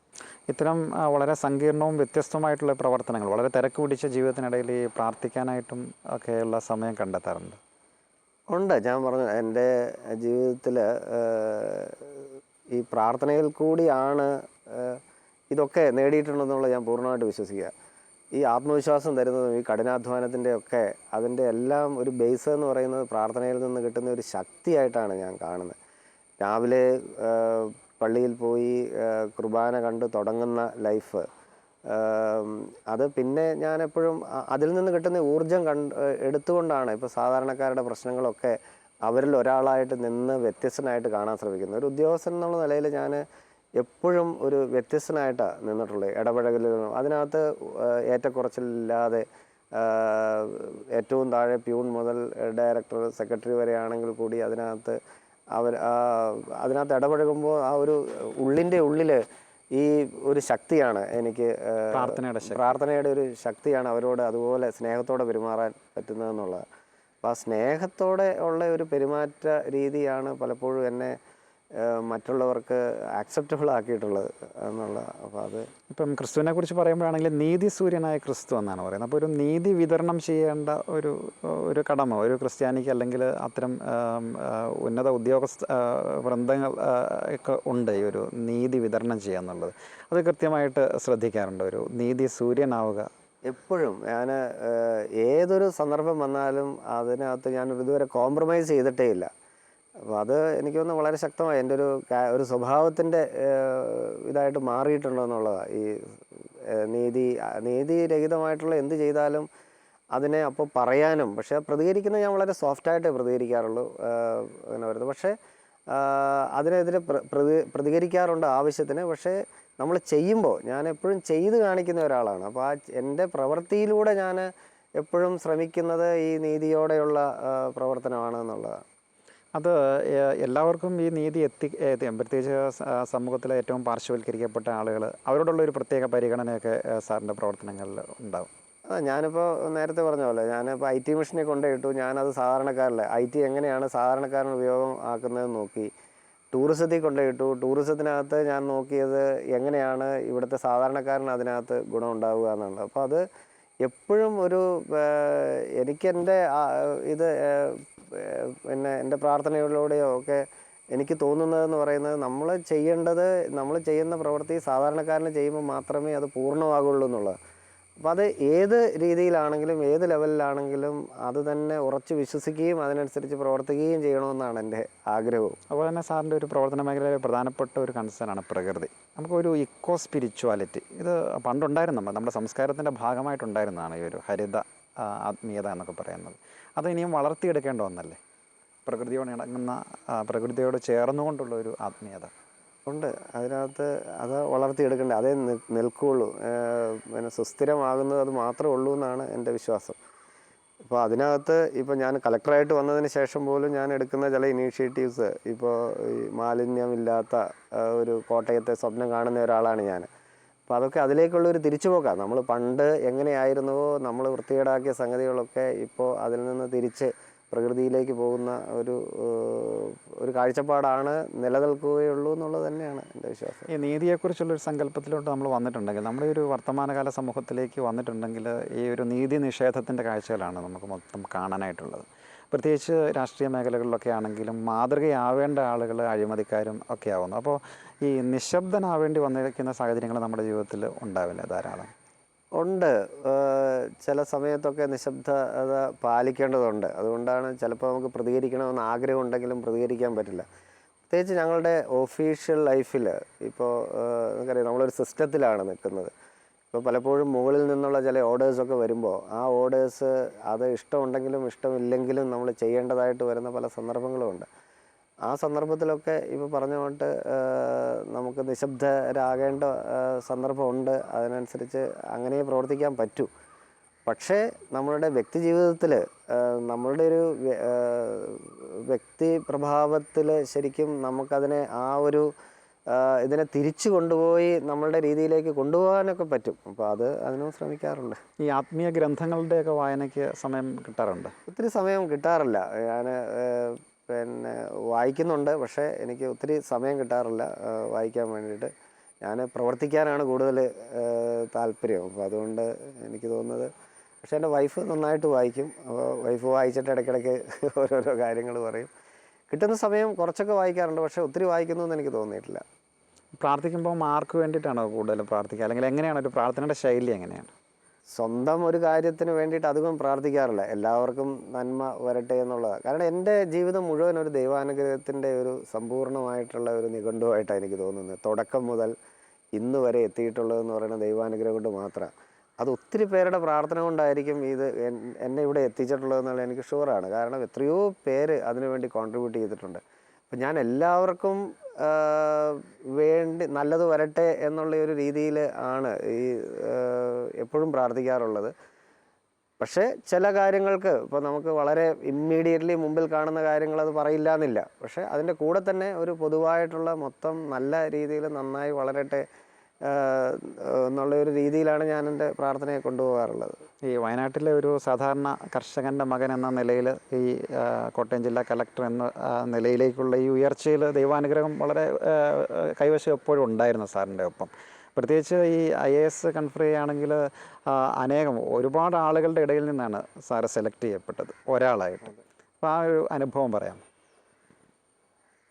Speaker 1: ഇത്തരം വളരെ സങ്കീർണവും വ്യത്യസ്തമായിട്ടുള്ള പ്രവർത്തനങ്ങൾ, വളരെ തിരക്ക് പിടിച്ച ജീവിതത്തിനിടയിൽ ഈ പ്രാർത്ഥിക്കാനായിട്ടും ഒക്കെയുള്ള സമയം കണ്ടെത്താറുണ്ട്?
Speaker 2: ഉണ്ട്. ഞാൻ പറഞ്ഞു, എൻ്റെ ജീവിതത്തിൽ ഈ പ്രാർത്ഥനയിൽ കൂടിയാണ് ഇതൊക്കെ നേടിയിട്ടുണ്ടെന്നുള്ളത് ഞാൻ പൂർണ്ണമായിട്ട് വിശ്വസിക്കുക. ഈ ആത്മവിശ്വാസം തരുന്നതും ഈ കഠിനാധ്വാനത്തിൻ്റെ ഒക്കെ അതിൻ്റെ എല്ലാം ഒരു ബേസ് എന്ന് പറയുന്നത് പ്രാർത്ഥനയിൽ നിന്ന് കിട്ടുന്ന ഒരു ശക്തിയായിട്ടാണ് ഞാൻ കാണുന്നത്. രാവിലെ പള്ളിയിൽ പോയി കുർബാന കണ്ട് തുടങ്ങുന്ന ലൈഫ്, അത് പിന്നെ ഞാനെപ്പോഴും അതിൽ നിന്ന് കിട്ടുന്ന ഊർജം എടുത്തുകൊണ്ടാണ് ഇപ്പോൾ സാധാരണക്കാരുടെ പ്രശ്നങ്ങളൊക്കെ അവരിൽ ഒരാളായിട്ട് നിന്ന് വ്യത്യസ്തനായിട്ട് കാണാൻ ശ്രമിക്കുന്നത്. ഒരു ഉദ്യോഗസ്ഥൻ എന്നുള്ള നിലയിൽ ഞാൻ എപ്പോഴും ഒരു വ്യത്യസ്തനായിട്ടാണ് നിന്നിട്ടുള്ളത്. ഇടപഴകലുകളും അതിനകത്ത് ഏറ്റക്കുറച്ചിലില്ലാതെ, ഏറ്റവും താഴെ പ്യൂൺ മുതൽ ഡയറക്ടർ സെക്രട്ടറി വരെ ആണെങ്കിൽ കൂടി അതിനകത്ത് ഇടപഴകുമ്പോൾ ആ ഒരു ഉള്ളിൻ്റെ ഉള്ളിൽ ഈ ഒരു ശക്തിയാണ് എനിക്ക്, പ്രാർത്ഥനയുടെ ഒരു ശക്തിയാണ് അവരോട് അതുപോലെ സ്നേഹത്തോടെ പെരുമാറാൻ പറ്റുന്നതെന്നുള്ളത്. അപ്പോൾ ആ സ്നേഹത്തോടെ ഉള്ള ഒരു പെരുമാറ്റ രീതിയാണ് പലപ്പോഴും എന്നെ മറ്റുള്ളവർക്ക് ആക്സെപ്റ്റബിൾ ആക്കിയിട്ടുള്ളത് എന്നുള്ള. അപ്പോൾ അത്
Speaker 1: ഇപ്പം ക്രിസ്തുവിനെ കുറിച്ച് പറയുമ്പോഴാണെങ്കിൽ നീതി സൂര്യനായ ക്രിസ്തു എന്നാണ് പറയുന്നത്. അപ്പോൾ ഒരു നീതി വിതരണം ചെയ്യേണ്ട ഒരു ഒരു കടമ ഒരു ക്രിസ്ത്യാനിക്ക് അല്ലെങ്കിൽ അത്തരം ഉന്നത ഉദ്യോഗസ്ഥ വൃന്ദങ്ങൾ ഒക്കെ ഉണ്ട് ഈ ഒരു നീതി വിതരണം ചെയ്യുക എന്നുള്ളത്. അത് കൃത്യമായിട്ട് ശ്രദ്ധിക്കാറുണ്ട്, ഒരു നീതി സൂര്യനാവുക.
Speaker 2: എപ്പോഴും ഞാൻ ഏതൊരു സന്ദർഭം വന്നാലും അതിനകത്ത് ഞാൻ ഇതുവരെ കോംപ്രമൈസ് ചെയ്തിട്ടേ ഇല്ല. അപ്പോൾ അത് എനിക്ക് തോന്നുന്നു വളരെ ശക്തമായി എൻ്റെ ഒരു സ്വഭാവത്തിൻ്റെ ഇതായിട്ട് മാറിയിട്ടുണ്ടോ എന്നുള്ളതാണ്. ഈ നീതിരഹിതമായിട്ടുള്ള എന്ത് ചെയ്താലും അതിനെ അപ്പോൾ പറയാനും, പക്ഷേ പ്രതികരിക്കുന്നത് ഞാൻ വളരെ സോഫ്റ്റായിട്ടേ പ്രതികരിക്കാറുള്ളൂ അങ്ങനെ വരുന്നത്. പക്ഷേ അതിനെതിരെ പ്രതികരിക്കാറുണ്ട് ആവശ്യത്തിന്. പക്ഷേ നമ്മൾ ചെയ്യുമ്പോൾ ഞാൻ എപ്പോഴും ചെയ്ത് കാണിക്കുന്ന ഒരാളാണ്. അപ്പോൾ എൻ്റെ പ്രവൃത്തിയിലൂടെ ഞാൻ എപ്പോഴും ശ്രമിക്കുന്നത് ഈ നീതിയോടെയുള്ള പ്രവർത്തനമാണ് എന്നുള്ളതാണ്.
Speaker 1: അത് എല്ലാവർക്കും ഈ നീതി പ്രത്യേകിച്ച് സമൂഹത്തിലെ ഏറ്റവും പാർശ്വവൽക്കരിക്കപ്പെട്ട ആളുകൾ, അവരോടുള്ള ഒരു പ്രത്യേക പരിഗണനയൊക്കെ സാറിൻ്റെ പ്രവർത്തനങ്ങളിൽ ഉണ്ടാവും.
Speaker 2: ഞാനിപ്പോൾ നേരത്തെ പറഞ്ഞ പോലെ ഞാനിപ്പോൾ IT മിഷനെ കൊണ്ടുപോയിട്ടു. ഞാനത് സാധാരണക്കാരിലെ IT എങ്ങനെയാണ് സാധാരണക്കാരന് ഉപയോഗം ആക്കുന്നതെന്ന് നോക്കി. ടൂറിസത്തിൽ കൊണ്ടുപോയിട്ടു. ടൂറിസത്തിനകത്ത് ഞാൻ നോക്കിയത് എങ്ങനെയാണ് ഇവിടുത്തെ സാധാരണക്കാരന് അതിനകത്ത് ഗുണം ഉണ്ടാവുക എന്നുള്ളത്. അപ്പോൾ അത് എപ്പോഴും ഒരു എനിക്കെൻ്റെ ഇത് പിന്നെ എൻ്റെ പ്രാർത്ഥനകളിലൂടെയോ ഒക്കെ എനിക്ക് തോന്നുന്നതെന്ന് പറയുന്നത്, നമ്മൾ ചെയ്യുന്ന പ്രവൃത്തി സാധാരണക്കാരന് ചെയ്യുമ്പോൾ മാത്രമേ അത് പൂർണ്ണമാകുള്ളൂ എന്നുള്ളത്. അപ്പോൾ അത് ഏത് രീതിയിലാണെങ്കിലും ഏത് ലെവലിലാണെങ്കിലും അത് തന്നെ ഉറച്ച് വിശ്വസിക്കുകയും അതിനനുസരിച്ച് പ്രവർത്തിക്കുകയും ചെയ്യണമെന്നാണ് എൻ്റെ ആഗ്രഹവും.
Speaker 1: അതുപോലെ തന്നെ സാറിൻ്റെ ഒരു പ്രവർത്തന മേഖലയിലെ പ്രധാനപ്പെട്ട ഒരു കൺസേണാണ് പ്രകൃതി. നമുക്കൊരു ഇക്കോ സ്പിരിച്വാലിറ്റി ഇത് പണ്ടുണ്ടായിരുന്നു, നമ്മുടെ സംസ്കാരത്തിൻ്റെ ഭാഗമായിട്ടുണ്ടായിരുന്നതാണ് ഈ ഒരു ഹരിത ആത്മീയത എന്നൊക്കെ പറയുന്നത്. അത് ഇനിയും വളർത്തിയെടുക്കേണ്ട ഒന്നല്ലേ, പ്രകൃതിയോട് ഇണങ്ങുന്ന പ്രകൃതിയോട് ചേർന്നുകൊണ്ടുള്ള ഒരു ആത്മീയത
Speaker 2: ഉണ്ട് അതിനകത്ത്. അത് വളർത്തിയെടുക്കേണ്ടത് അതേ നിൽക്കുകയുള്ളൂ. പിന്നെ സുസ്ഥിരമാകുന്നത് അത് മാത്രമേ ഉള്ളൂ എന്നാണ് എൻ്റെ വിശ്വാസം. ഇപ്പോൾ അതിനകത്ത് ഇപ്പോൾ ഞാൻ കളക്ടറായിട്ട് വന്നതിന് ശേഷം പോലും ഞാൻ എടുക്കുന്ന ചില ഇനീഷ്യേറ്റീവ്സ്, ഇപ്പോൾ ഈ മാലിന്യമില്ലാത്ത ഒരു കോട്ടയത്തെ സ്വപ്നം കാണുന്ന ഒരാളാണ് ഞാൻ. അപ്പോൾ അതൊക്കെ അതിലേക്കുള്ളൊരു തിരിച്ചുപോക്കാണ്. നമ്മൾ പണ്ട് എങ്ങനെയായിരുന്നുവോ നമ്മൾ വൃത്തികേടാക്കിയ സംഗതികളൊക്കെ ഇപ്പോൾ അതിൽ നിന്ന് തിരിച്ച് പ്രകൃതിയിലേക്ക് പോകുന്ന ഒരു കാഴ്ചപ്പാടാണ് നിലനിൽക്കുകയുള്ളൂ എന്നുള്ളത് തന്നെയാണ് എൻ്റെ വിശ്വാസം.
Speaker 1: ഈ നീതിയെക്കുറിച്ചുള്ളൊരു സങ്കല്പത്തിലോട്ട് നമ്മൾ വന്നിട്ടുണ്ടെങ്കിൽ, നമ്മുടെ ഒരു വർത്തമാനകാല സമൂഹത്തിലേക്ക് വന്നിട്ടുണ്ടെങ്കിൽ ഈ ഒരു നീതി നിഷേധത്തിൻ്റെ കാഴ്ചകളാണ് നമുക്ക് മൊത്തം കാണാനായിട്ടുള്ളത്. പ്രത്യേകിച്ച് രാഷ്ട്രീയ മേഖലകളിലൊക്കെ ആണെങ്കിലും മാതൃകയാവേണ്ട ആളുകൾ അഴിമതിക്കാരും ഒക്കെ ആവുന്നു. അപ്പോൾ ഈ നിശബ്ദനാവേണ്ടി വന്നിരിക്കുന്ന സാഹചര്യങ്ങൾ നമ്മുടെ ജീവിതത്തിൽ ഉണ്ടാവില്ല ധാരാളം?
Speaker 2: ഉണ്ട്. ചില സമയത്തൊക്കെ നിശബ്ദത പാലിക്കേണ്ടതുണ്ട്. അതുകൊണ്ടാണ് ചിലപ്പോൾ നമുക്ക് പ്രതികരിക്കണമെന്ന് ആഗ്രഹം ഉണ്ടെങ്കിലും പ്രതികരിക്കാൻ പറ്റില്ല. പ്രത്യേകിച്ച് ഞങ്ങളുടെ ഒഫീഷ്യൽ ലൈഫിൽ ഇപ്പോൾ നമുക്കറിയാം, നമ്മളൊരു സിസ്റ്റത്തിലാണ് നിൽക്കുന്നത്. ഇപ്പോൾ പലപ്പോഴും മുകളിൽ നിന്നുള്ള ചില ഓർഡേഴ്സൊക്കെ വരുമ്പോൾ ആ ഓർഡേഴ്സ് അത് ഇഷ്ടമുണ്ടെങ്കിലും ഇഷ്ടമില്ലെങ്കിലും നമ്മൾ ചെയ്യേണ്ടതായിട്ട് വരുന്ന പല സന്ദർഭങ്ങളുമുണ്ട്. ആ സന്ദർഭത്തിലൊക്കെ ഇപ്പോൾ പറഞ്ഞുകൊണ്ട് നമുക്ക് നിശബ്ദരാകേണ്ട സന്ദർഭമുണ്ട്. അതിനനുസരിച്ച് അങ്ങനെ പ്രവർത്തിക്കാൻ പറ്റൂ. പക്ഷേ നമ്മളുടെ വ്യക്തി ജീവിതത്തിൽ നമ്മളുടെ ഒരു വ്യക്തി പ്രഭാവത്തിൽ ശരിക്കും നമുക്കതിനെ ഇതിനെ തിരിച്ചു കൊണ്ടുപോയി നമ്മളുടെ രീതിയിലേക്ക് കൊണ്ടുപോകാനൊക്കെ പറ്റും. അപ്പോൾ അതിനും ശ്രമിക്കാറുണ്ട്.
Speaker 1: ഈ ആത്മീയ ഗ്രന്ഥങ്ങളുടെയൊക്കെ വായനയ്ക്ക് സമയം കിട്ടാറുണ്ട്?
Speaker 2: ഒത്തിരി സമയം കിട്ടാറില്ല. ഞാൻ പിന്നെ വായിക്കുന്നുണ്ട്, പക്ഷേ എനിക്ക് ഒത്തിരി സമയം കിട്ടാറില്ല വായിക്കാൻ വേണ്ടിയിട്ട്. ഞാൻ പ്രവർത്തിക്കാനാണ് കൂടുതൽ താല്പര്യം. അപ്പോൾ അതുകൊണ്ട് എനിക്ക് തോന്നുന്നത്, പക്ഷേ എൻ്റെ വൈഫ് നന്നായിട്ട് വായിക്കും. അപ്പോൾ വൈഫ് വായിച്ചിട്ട് ഇടയ്ക്കിടയ്ക്ക് ഓരോരോ കാര്യങ്ങൾ പറയും. കിട്ടുന്ന സമയം കുറച്ചൊക്കെ വായിക്കാറുണ്ട്, പക്ഷേ ഒത്തിരി വായിക്കുന്നു എന്ന് എനിക്ക് തോന്നിയിട്ടില്ല.
Speaker 1: പ്രാർത്ഥിക്കുമ്പോൾ ആർക്ക് വേണ്ടിയിട്ടാണോ കൂടുതൽ പ്രാർത്ഥിക്കുക, അല്ലെങ്കിൽ എങ്ങനെയാണ് ഒരു പ്രാർത്ഥനയുടെ ശൈലി എങ്ങനെയാണ്?
Speaker 2: സ്വന്തം ഒരു കാര്യത്തിന് വേണ്ടിയിട്ട് അധികം പ്രാർത്ഥിക്കാറില്ല. എല്ലാവർക്കും നന്മ വരട്ടെ എന്നുള്ളതാണ്. കാരണം എൻ്റെ ജീവിതം മുഴുവൻ ഒരു ദൈവാനുഗ്രഹത്തിൻ്റെ ഒരു സമ്പൂർണ്ണമായിട്ടുള്ള ഒരു നിഘണ്ടുവായിട്ടാണ് എനിക്ക് തോന്നുന്നത്. തുടക്കം മുതൽ ഇന്ന് വരെ എത്തിയിട്ടുള്ളതെന്ന് പറയുന്നത് ദൈവാനുഗ്രഹം കൊണ്ട് മാത്രമാണ്. അത് ഒത്തിരി പേരുടെ പ്രാർത്ഥന കൊണ്ടായിരിക്കും എന്നെ ഇവിടെ എത്തിച്ചിട്ടുള്ളതെന്നുള്ള എനിക്ക് ഷുവറാണ്. കാരണം എത്രയോ പേര് അതിനുവേണ്ടി കോൺട്രിബ്യൂട്ട് ചെയ്തിട്ടുണ്ട്. അപ്പം ഞാൻ എല്ലാവർക്കും വേണ്ടി നല്ലത് വരട്ടെ എന്നുള്ള ഒരു രീതിയിൽ ആണ് എപ്പോഴും പ്രാർത്ഥിക്കാറുള്ളത്. പക്ഷേ ചില കാര്യങ്ങൾക്ക് ഇപ്പോൾ നമുക്ക് വളരെ ഇമ്മീഡിയറ്റ്ലി മുമ്പിൽ കാണുന്ന കാര്യങ്ങൾ അത് പറയില്ല എന്നില്ല. പക്ഷേ അതിൻ്റെ കൂടെ തന്നെ ഒരു പൊതുവായിട്ടുള്ള മൊത്തം നല്ല രീതിയിൽ നന്നായി വളരട്ടെ എന്നുള്ള ഒരു രീതിയിലാണ് ഞാൻ എൻ്റെ പ്രാർത്ഥനയെ കൊണ്ടുപോകാറുള്ളത്.
Speaker 1: ഈ വയനാട്ടിലെ ഒരു സാധാരണ കർഷകൻ്റെ മകൻ എന്ന നിലയിൽ ഈ കോട്ടയം ജില്ലാ കലക്ടർ എന്ന നിലയിലേക്കുള്ള ഈ ഉയർച്ചയിൽ ദൈവാനുഗ്രഹം വളരെ കൈവശം എപ്പോഴും ഉണ്ടായിരുന്നു സാറിൻ്റെ ഒപ്പം. പ്രത്യേകിച്ച് ഈ IAS കൺഫർ ചെയ്യുകയാണെങ്കിൽ ഒരുപാട് ആളുകളുടെ ഇടയിൽ നിന്നാണ് സാറ് സെലക്ട് ചെയ്യപ്പെട്ടത് ഒരാളായിട്ട്. അപ്പോൾ ആ ഒരു അനുഭവം പറയാം.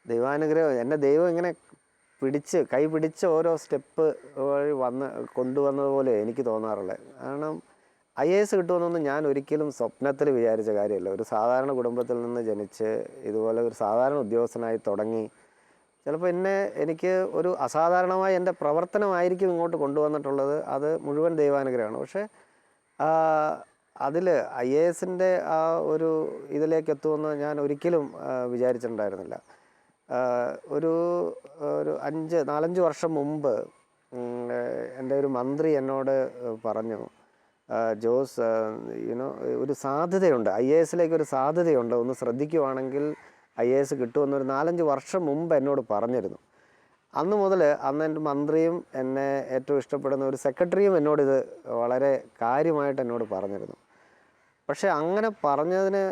Speaker 2: ദൈവാനുഗ്രഹം, എൻ്റെ ദൈവം ഇങ്ങനെ കൈ പിടിച്ച് ഓരോ സ്റ്റെപ്പ് വഴി കൊണ്ടുവന്നതുപോലെ എനിക്ക് തോന്നാറുള്ളത്. കാരണം IAS കിട്ടുമെന്നൊന്നും ഞാൻ ഒരിക്കലും സ്വപ്നത്തിൽ വിചാരിച്ച കാര്യമല്ല. ഒരു സാധാരണ കുടുംബത്തിൽ നിന്ന് ജനിച്ച് ഇതുപോലെ ഒരു സാധാരണ ഉദ്യോഗസ്ഥനായി തുടങ്ങി, ചിലപ്പോൾ എനിക്ക് ഒരു അസാധാരണമായ എൻ്റെ പ്രവർത്തനമായിരിക്കും ഇങ്ങോട്ട് കൊണ്ടുവന്നിട്ടുള്ളത്. അത് മുഴുവൻ ദൈവാനുഗ്രഹമാണ്. പക്ഷേ അതിൽ IASൻ്റെ ആ ഒരു ഇതിലേക്ക് എത്തുമെന്ന് ഞാൻ ഒരിക്കലും വിചാരിച്ചിട്ടുണ്ടായിരുന്നില്ല. ഒരു 4-5 വർഷം മുമ്പ് എൻ്റെ ഒരു മന്ത്രി എന്നോട് പറഞ്ഞു, ജോസ് ഒരു സാധ്യതയുണ്ട്, IASലേക്ക് ഒരു സാധ്യതയുണ്ട്, ഒന്ന് ശ്രദ്ധിക്കുവാണെങ്കിൽ IAS കിട്ടുമെന്നൊരു 4-5 വർഷം മുമ്പ് എന്നോട് പറഞ്ഞിരുന്നു. അന്ന് മുതൽ എൻ്റെ മന്ത്രിയും എന്നെ ഏറ്റവും ഇഷ്ടപ്പെടുന്ന ഒരു സെക്രട്ടറിയും എന്നോടിത് വളരെ കാര്യമായിട്ട് എന്നോട് പറഞ്ഞിരുന്നു. പക്ഷേ അങ്ങനെ പറഞ്ഞതിന്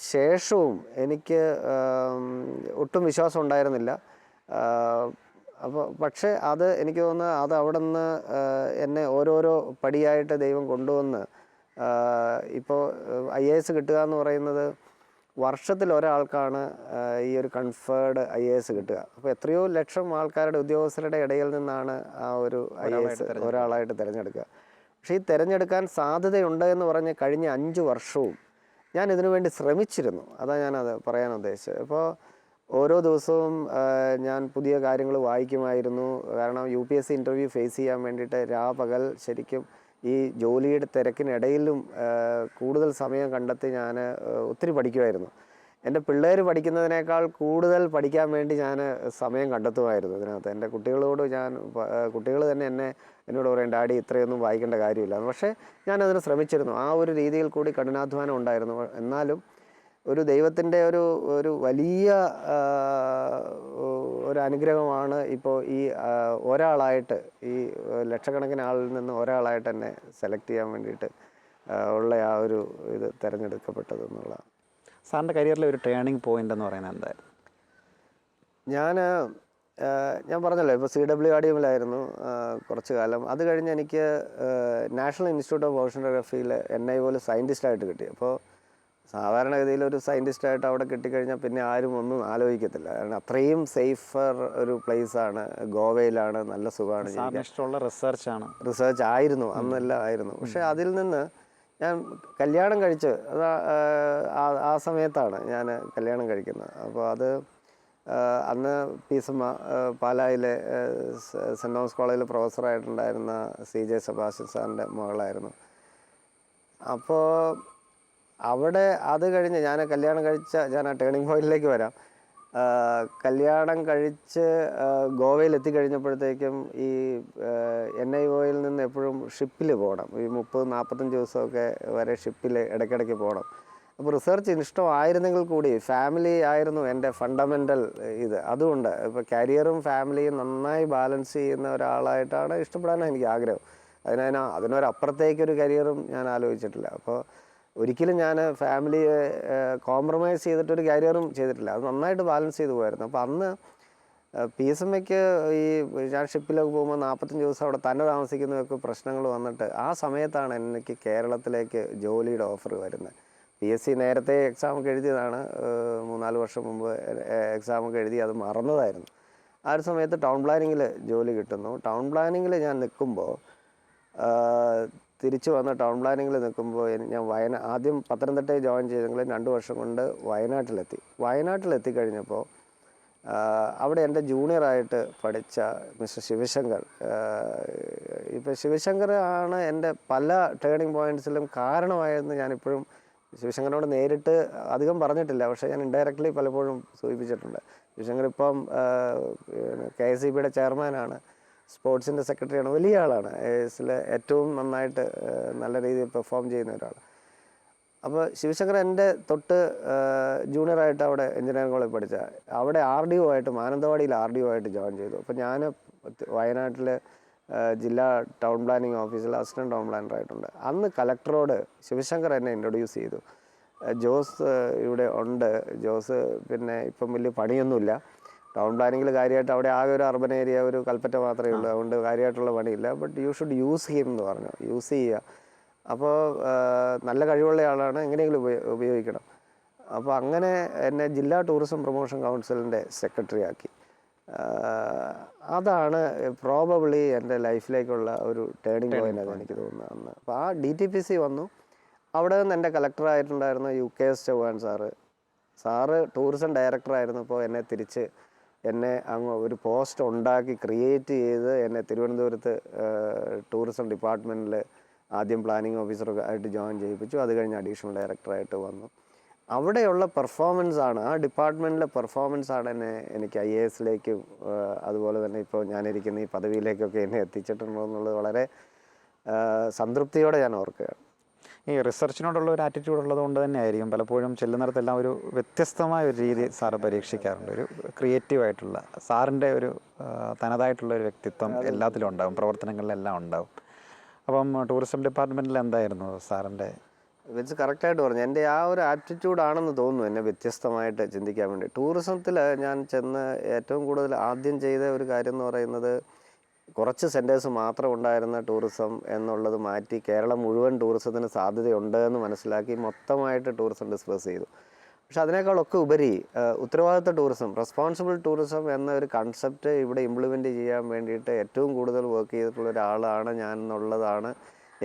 Speaker 2: ശേഷവും എനിക്ക് ഒട്ടും വിശ്വാസം ഉണ്ടായിരുന്നില്ല. പക്ഷേ അത് എനിക്ക് തോന്നുന്നത് അത് അവിടെ നിന്ന് എന്നെ ഓരോരോ പടിയായിട്ട് ദൈവം കൊണ്ടുവന്ന് ഇപ്പോൾ IAS കിട്ടുക എന്ന് പറയുന്നത് വർഷത്തിൽ ഒരാൾക്കാണ് ഈ ഒരു കൺഫേർഡ് IAS കിട്ടുക. അപ്പോൾ എത്രയോ ലക്ഷം ആൾക്കാരുടെ ഉദ്യോഗസ്ഥരുടെ ഇടയിൽ നിന്നാണ് ആ ഒരു IAS ഒരാളായിട്ട് തിരഞ്ഞെടുക്കുക. പക്ഷേ ഈ തിരഞ്ഞെടുക്കാൻ സാധ്യതയുണ്ട് എന്ന് പറഞ്ഞ് കഴിഞ്ഞ 5 വർഷവും ഞാൻ ഇതിനു വേണ്ടി ശ്രമിച്ചിരുന്നു. അതാണ് ഞാനത് പറയാൻ ഉദ്ദേശിച്ചത്. അപ്പോൾ ഓരോ ദിവസവും ഞാൻ പുതിയ കാര്യങ്ങൾ വായിക്കുമായിരുന്നു. കാരണം UPSC ഇൻ്റർവ്യൂ ഫേസ് ചെയ്യാൻ വേണ്ടിയിട്ട് രാപകൽ ശരിക്കും ഈ ജോലിയുടെ തിരക്കിനിടയിലും കൂടുതൽ സമയം കണ്ടെത്തി ഞാൻ ഒത്തിരി പഠിക്കുമായിരുന്നു. എൻ്റെ പിള്ളേർ പഠിക്കുന്നതിനേക്കാൾ കൂടുതൽ പഠിക്കാൻ വേണ്ടി ഞാൻ സമയം കണ്ടെത്തുമായിരുന്നു ഇതിനകത്ത്. എൻ്റെ കുട്ടികൾ തന്നെ എന്നോട് പറയും, ഡാഡി ഇത്രയൊന്നും വായിക്കേണ്ട കാര്യമില്ല. പക്ഷേ ഞാനതിന് ശ്രമിച്ചിരുന്നു. ആ ഒരു രീതിയിൽ കൂടി കഠിനാധ്വാനം ഉണ്ടായിരുന്നു. എന്നാലും ഒരു ദൈവത്തിൻ്റെ ഒരു വലിയ ഒരു അനുഗ്രഹമാണ് ഇപ്പോൾ ഈ ഒരാളായിട്ട്, ഈ ലക്ഷക്കണക്കിന് ആളിൽ നിന്ന് ഒരാളായിട്ട് എന്നെ സെലക്ട് ചെയ്യാൻ വേണ്ടിയിട്ട് ഉള്ള ആ ഒരു ഇത് തിരഞ്ഞെടുക്കപ്പെട്ടത് എന്നുള്ളതാണ്.
Speaker 1: സാറിൻ്റെ കരിയറിലെ ഒരു ടേണിംഗ് പോയിൻ്റ് എന്ന് പറയുന്നത് എന്തായിരുന്നു?
Speaker 2: ഞാൻ പറഞ്ഞല്ലോ, ഇപ്പോൾ CWRDMലായിരുന്നു കുറച്ച് കാലം. അത് കഴിഞ്ഞ് എനിക്ക് നാഷണൽ ഇൻസ്റ്റിറ്റ്യൂട്ട് ഓഫ് ഓഷനോഗ്രഫിയിൽ NI പോലെ സയൻറ്റിസ്റ്റായിട്ട് കിട്ടി. അപ്പോൾ സാധാരണഗതിയിൽ ഒരു സയൻറ്റിസ്റ്റായിട്ട് അവിടെ കിട്ടിക്കഴിഞ്ഞാൽ പിന്നെ ആരും ഒന്നും ആലോചിക്കത്തില്ല. കാരണം അത്രയും സേഫർ ഒരു പ്ലേസാണ്. ഗോവയിലാണ്, നല്ല സുഖമാണ്.
Speaker 1: ഇഷ്ടമുള്ള
Speaker 2: റിസർച്ച് ആയിരുന്നു, അന്നെല്ലാം ആയിരുന്നു. പക്ഷേ അതിൽ നിന്ന് ഞാൻ കല്യാണം കഴിച്ച് ആ സമയത്താണ് ഞാൻ കല്യാണം കഴിക്കുന്നത്. അപ്പോൾ അത് അന്ന് പീസമ്മ പാലായിലെ സെൻറ് തോമസ് കോളേജിൽ പ്രൊഫസറായിട്ടുണ്ടായിരുന്ന CJ സെബാസ്റ്റ്യൻ സാറിൻ്റെ മകളായിരുന്നു. അപ്പോൾ അവിടെ അത് കഴിഞ്ഞ് ഞാൻ ആ ടേണിംഗ് പോയിന്റിലേക്ക് വരാം. കല്യാണം കഴിച്ച് ഗോവയിൽ എത്തിക്കഴിഞ്ഞപ്പോഴത്തേക്കും ഈ NIOയിൽ നിന്ന് എപ്പോഴും ഷിപ്പിൽ പോകണം. ഈ 30-45 ദിവസമൊക്കെ വരെ ഷിപ്പിൽ ഇടയ്ക്കിടയ്ക്ക് പോകണം. അപ്പോൾ റിസർച്ച് ഇഷ്ടമായിരുന്നെങ്കിൽ കൂടി ഫാമിലി ആയിരുന്നു എൻ്റെ ഫണ്ടമെൻ്റൽ ഇത്. അതുകൊണ്ട് ഇപ്പോൾ കരിയറും ഫാമിലിയും നന്നായി ബാലൻസ് ചെയ്യുന്ന ഒരാളായിട്ടാണ് ഇഷ്ടപ്പെടാനാണ് എനിക്ക് ആഗ്രഹം. അതിനൊരപ്പുറത്തേക്കൊരു കരിയറും ഞാൻ ആലോചിച്ചിട്ടില്ല. അപ്പോൾ ഒരിക്കലും ഞാൻ ഫാമിലിയെ കോംപ്രമൈസ് ചെയ്തിട്ടൊരു കരിയറും ചെയ്തിട്ടില്ല. അത് നന്നായിട്ട് ബാലൻസ് ചെയ്ത് പോയായിരുന്നു. അപ്പോൾ അന്ന് PSMയ്ക്ക് ഞാൻ ഷിപ്പിലൊക്കെ പോകുമ്പോൾ 45 ദിവസം അവിടെ തന്നെ താമസിക്കുന്നതൊക്കെ പ്രശ്നങ്ങൾ വന്നിട്ട് ആ സമയത്താണ് എനിക്ക് കേരളത്തിലേക്ക് ജോലിയുടെ ഓഫർ വരുന്നത്. PSC നേരത്തെ എക്സാമൊക്കെ എഴുതിയതാണ്, 3-4 വർഷം മുമ്പ് എക്സാമൊക്കെ എഴുതി, അത് മറന്നതായിരുന്നു. ആ ഒരു സമയത്ത് ടൗൺ പ്ലാനിങ്ങിൽ ജോലി കിട്ടുന്നു. ടൗൺ പ്ലാനിങ്ങിൽ ഞാൻ നിൽക്കുമ്പോൾ തിരിച്ചു വന്ന് ടൗൺ പ്ലാനിങ്ങിൽ നിൽക്കുമ്പോൾ ഞാൻ ആദ്യം പത്തനംതിട്ടയിൽ ജോയിൻ ചെയ്തെങ്കിലും 2 വർഷം കൊണ്ട് വയനാട്ടിലെത്തിക്കഴിഞ്ഞപ്പോൾ അവിടെ എൻ്റെ ജൂനിയറായിട്ട് പഠിച്ച മിസ്റ്റർ ശിവശങ്കർ, ഇപ്പോൾ ശിവശങ്കർ ആണ് എൻ്റെ പല ടേണിംഗ് പോയിൻറ്റ്സിലും കാരണമായെന്ന് ഞാനിപ്പോഴും ശിവശങ്കറിനോട് നേരിട്ട് അധികം പറഞ്ഞിട്ടില്ല. പക്ഷേ ഞാൻ ഇൻഡയറക്റ്റ്ലി പലപ്പോഴും സൂചിപ്പിച്ചിട്ടുണ്ട്. ശിവശങ്കർ ഇപ്പം KSEBയുടെ ചെയർമാനാണ്, സ്പോർട്സിൻ്റെ സെക്രട്ടറിയാണ്, വലിയ ആളാണ്. ASലെ ഏറ്റവും നന്നായിട്ട് നല്ല രീതിയിൽ പെർഫോം ചെയ്യുന്ന ഒരാൾ. അപ്പോൾ ശിവശങ്കർ എൻ്റെ തൊട്ട് ജൂനിയറായിട്ട് അവിടെ എഞ്ചിനീയറിംഗ് കോളേജ് പഠിച്ച അവിടെ RDO ആയിട്ട് മാനന്തവാടിയിൽ RDO ആയിട്ട് ജോയിൻ ചെയ്തു. അപ്പോൾ ഞാൻ വയനാട്ടിൽ ജില്ലാ ടൗൺ പ്ലാനിങ് ഓഫീസിൽ അസിസ്റ്റൻറ്റ് ടൗൺ പ്ലാനറായിട്ടുണ്ട്. അന്ന് കലക്ടറോട് ശിവശങ്കർ എന്നെ ഇൻട്രൊഡ്യൂസ് ചെയ്തു. ജോസ് ഇവിടെ ഉണ്ട്, ജോസ് പിന്നെ ഇപ്പം വലിയ പണിയൊന്നുമില്ല, ടൗൺ പ്ലാനിങ്ങിൽ കാര്യമായിട്ട് അവിടെ ആകെ ഒരു അർബൻ ഏരിയ ഒരു കൽപ്പറ്റ മാത്രമേ ഉള്ളൂ, അതുകൊണ്ട് കാര്യമായിട്ടുള്ള പണിയില്ല, but you should use him എന്ന് പറഞ്ഞു. യൂസ് ചെയ്യുക, അപ്പോൾ നല്ല കഴിവുള്ള ആളാണ്, എങ്ങനെയെങ്കിലും ഉപയോഗിക്കണം. അപ്പോൾ അങ്ങനെ എന്നെ ജില്ലാ ടൂറിസം പ്രൊമോഷൻ കൗൺസിലിൻ്റെ സെക്രട്ടറി ആക്കി. അതാണ് പ്രോബബ്ലി എൻ്റെ ലൈഫിലേക്കുള്ള ഒരു ടേണിംഗ് പോയിൻ്റ് അത് എനിക്ക് തോന്നുന്നത് അന്ന്. അപ്പോൾ ആ DTPC വന്നു. അവിടെ നിന്ന് എൻ്റെ കളക്ടറായിട്ടുണ്ടായിരുന്ന UK ചൗഹാൻ സാറ് ടൂറിസം ഡയറക്ടറായിരുന്നപ്പോൾ എന്നെ അങ്ങ് ഒരു പോസ്റ്റ് ഉണ്ടാക്കി ക്രിയേറ്റ് ചെയ്ത് എന്നെ തിരുവനന്തപുരത്ത് ടൂറിസം ഡിപ്പാർട്ട്മെൻറ്റിൽ ആദ്യം പ്ലാനിങ് ഓഫീസറൊക്കെ ആയിട്ട് ജോയിൻ ചെയ്യിപ്പിച്ചു. അത് കഴിഞ്ഞ് അഡീഷണൽ ഡയറക്ടറായിട്ട് വന്നു. അവിടെയുള്ള പെർഫോമൻസാണ്, ആ ഡിപ്പാർട്ട്മെൻറ്റിലെ പെർഫോമൻസാണ് എനിക്ക് IAS അതുപോലെ തന്നെ ഇപ്പോൾ ഞാനിരിക്കുന്ന ഈ പദവിയിലേക്കൊക്കെ എന്നെ എത്തിച്ചിട്ടുണ്ടോ എന്നുള്ളത് വളരെ സംതൃപ്തിയോടെ ഞാൻ ഓർക്കുകയാണ്.
Speaker 1: ഈ റിസർച്ചിനോടുള്ള ഒരു ആറ്റിറ്റ്യൂഡ് ഉള്ളത് കൊണ്ട് തന്നെ ആയിരിക്കും പലപ്പോഴും ചെല്ലുന്നിടത്തെല്ലാം ഒരു വ്യത്യസ്തമായ ഒരു രീതി സാറ് പരീക്ഷിക്കാറുണ്ട്. ഒരു ക്രിയേറ്റീവായിട്ടുള്ള സാറിൻ്റെ ഒരു തനതായിട്ടുള്ള ഒരു വ്യക്തിത്വം എല്ലാത്തിലും ഉണ്ടാകും, പ്രവർത്തനങ്ങളിലെല്ലാം ഉണ്ടാകും. അപ്പം ടൂറിസം ഡിപ്പാർട്ട്മെൻറ്റിൽ എന്തായിരുന്നു സാറിൻ്റെ?
Speaker 2: വെച്ച് കറക്റ്റായിട്ട് പറഞ്ഞു. എൻ്റെ ആ ഒരു ആറ്റിറ്റ്യൂഡാണെന്ന് തോന്നുന്നു എന്നെ വ്യത്യസ്തമായിട്ട് ചിന്തിക്കാൻ വേണ്ടി. ടൂറിസത്തിൽ ഞാൻ ചെന്ന് ഏറ്റവും കൂടുതൽ ആദ്യം ചെയ്ത ഒരു കാര്യം എന്ന് പറയുന്നത്, കുറച്ച് സെൻറ്റേഴ്സ് മാത്രം ഉണ്ടായിരുന്ന ടൂറിസം എന്നുള്ളത് മാറ്റി കേരളം മുഴുവൻ ടൂറിസത്തിന് സാധ്യതയുണ്ട് എന്ന് മനസ്സിലാക്കി മൊത്തമായിട്ട് ടൂറിസം ഡിസ്കസ് ചെയ്തു. പക്ഷെ അതിനേക്കാളൊക്കെ ഉപരി ഉത്തരവാദിത്ത ടൂറിസം, റെസ്പോൺസിബിൾ ടൂറിസം എന്ന ഒരു കൺസെപ്റ്റ് ഇവിടെ ഇംപ്ലിമെൻറ്റ് ചെയ്യാൻ വേണ്ടിയിട്ട് ഏറ്റവും കൂടുതൽ വർക്ക് ചെയ്തിട്ടുള്ള ഒരാളാണ് ഞാൻ എന്നുള്ളതാണ്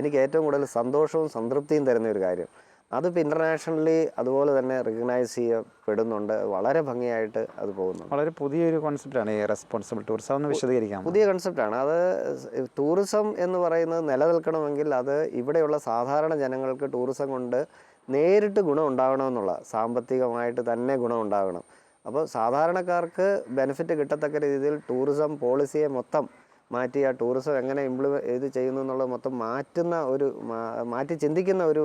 Speaker 2: എനിക്ക് ഏറ്റവും കൂടുതൽ സന്തോഷവും സംതൃപ്തിയും തരുന്ന ഒരു കാര്യം. അതിപ്പോൾ ഇൻ്റർനാഷണലി അതുപോലെ തന്നെ റിക്കഗ്നൈസ് ചെയ്യപ്പെടുന്നുണ്ട്. വളരെ ഭംഗിയായിട്ട് അത് പോകുന്നു.
Speaker 1: വളരെ പുതിയൊരു കോൺസെപ്റ്റാണ് ഈ റെസ്പോൺസിബിൾ ടൂറിസം. അതൊന്ന് വിശദീകരിക്കാം.
Speaker 2: പുതിയ കൺസെപ്റ്റാണ് അത്. ടൂറിസം എന്ന് പറയുന്നത് നിലനിൽക്കണമെങ്കിൽ അത് ഇവിടെയുള്ള സാധാരണ ജനങ്ങൾക്ക് ടൂറിസം കൊണ്ട് നേരിട്ട് ഗുണം ഉണ്ടാകണമെന്നുള്ള, സാമ്പത്തികമായിട്ട് തന്നെ ഗുണം ഉണ്ടാകണം. അപ്പോൾ സാധാരണക്കാർക്ക് ബെനിഫിറ്റ് കിട്ടത്തക്ക രീതിയിൽ ടൂറിസം പോളിസിയെ മൊത്തം മാറ്റി ആ ടൂറിസം എങ്ങനെ ഇത് ചെയ്യുന്നു എന്നുള്ളത് മൊത്തം മാറ്റി ചിന്തിക്കുന്ന ഒരു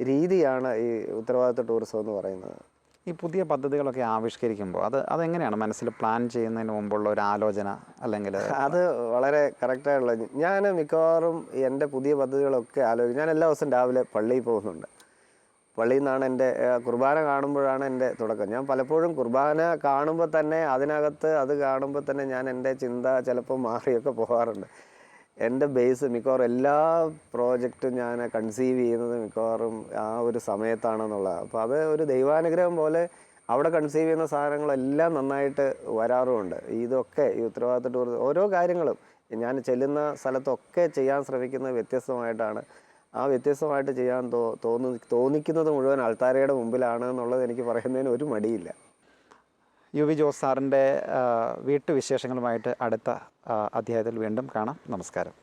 Speaker 2: രീതിയാണ് ഈ ഉത്തരവാദിത്ത ടൂറിസം എന്ന് പറയുന്നത്.
Speaker 1: ഈ പുതിയ പദ്ധതികളൊക്കെ ആവിഷ്കരിക്കുമ്പോൾ അതെങ്ങനെയാണ് മനസ്സിൽ പ്ലാൻ ചെയ്യുന്നതിന് മുമ്പുള്ള ഒരു ആലോചന? അല്ലെങ്കിൽ
Speaker 2: അത് വളരെ കറക്റ്റായിട്ടുള്ള, ഞാൻ മിക്കവാറും എൻ്റെ പുതിയ പദ്ധതികളൊക്കെ ആലോചിക്കും. ഞാൻ എല്ലാ ദിവസവും രാവിലെ പള്ളിയിൽ പോകുന്നുണ്ട്. പള്ളിയിൽ നിന്നാണ് എൻ്റെ കുർബാന കാണുമ്പോഴാണ് എൻ്റെ തുടക്കം. ഞാൻ പലപ്പോഴും കുർബാന കാണുമ്പോൾ തന്നെ അത് കാണുമ്പോൾ തന്നെ ഞാൻ എൻ്റെ ചിന്ത ചിലപ്പോൾ മാറിയൊക്കെ പോകാറുണ്ട്. എൻ്റെ ബേസ് മിക്കവാറും എല്ലാ പ്രോജക്റ്റും ഞാൻ കൺസീവ് ചെയ്യുന്നത് മിക്കവാറും ആ ഒരു സമയത്താണെന്നുള്ളതാണ്. അപ്പോൾ അത് ഒരു ദൈവാനുഗ്രഹം പോലെ അവിടെ കൺസീവ് ചെയ്യുന്ന സാധനങ്ങളെല്ലാം നന്നായിട്ട് വരാറുമുണ്ട്. ഇതൊക്കെ ഈ ഉത്തരവാദിത്ത ടൂറിസം ഓരോ കാര്യങ്ങളും ഞാൻ ചെല്ലുന്ന സ്ഥലത്തൊക്കെ ചെയ്യാൻ ശ്രമിക്കുന്നത് വ്യത്യസ്തമായിട്ടാണ്. ആ വ്യത്യസ്തമായിട്ട് ചെയ്യാൻ തോന്നിക്കുന്നത് മുഴുവൻ അൾത്താരയുടെ മുമ്പിലാണ് എന്നുള്ളത് എനിക്ക് പറയുന്നതിന് ഒരു മടിയില്ല.
Speaker 1: UV ജോസ് സാറിൻ്റെ വീട്ടുവിശേഷങ്ങളുമായിട്ട് അടുത്ത അധ്യായത്തിൽ വീണ്ടും കാണാം. നമസ്കാരം.